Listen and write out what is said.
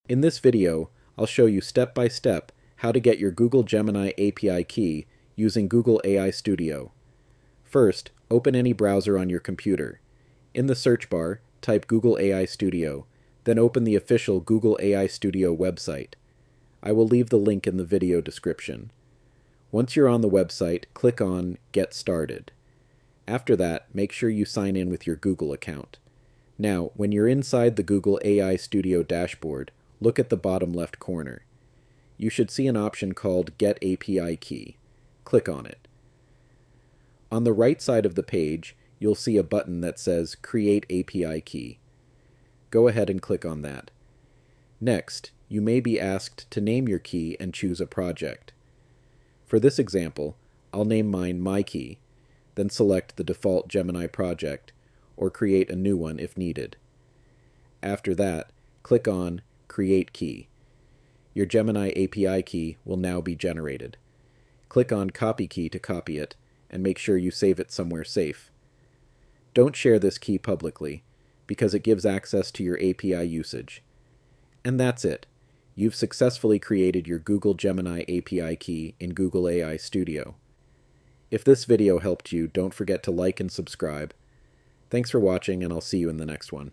In this video, I'll show you step by step how to get your Google Gemini API key using Google AI Studio. First, open any browser on your computer. In the search bar, type Google AI Studio, then open the official Google AI Studio website. I will leave the link in the video description. Once you're on the website, click on Get Started. After that, make sure you sign in with your Google account. Now, when you're inside the Google AI Studio dashboard, look at the bottom left corner. You should see an option called Get API Key. Click on it. On the right side of the page, you'll see a button that says Create API Key. Go ahead and click on that. Next, you may be asked to name your key and choose a project. For this example, I'll name mine My Key, then select the default Gemini project, or create a new one if needed. After that, click on Create Key. Your Gemini API key will now be generated. Click on Copy Key to copy it, and make sure you save it somewhere safe. Don't share this key publicly, because it gives access to your API usage. And that's it. You've successfully created your Google Gemini API key in Google AI Studio. If this video helped you, don't forget to like and subscribe. Thanks for watching, and I'll see you in the next one.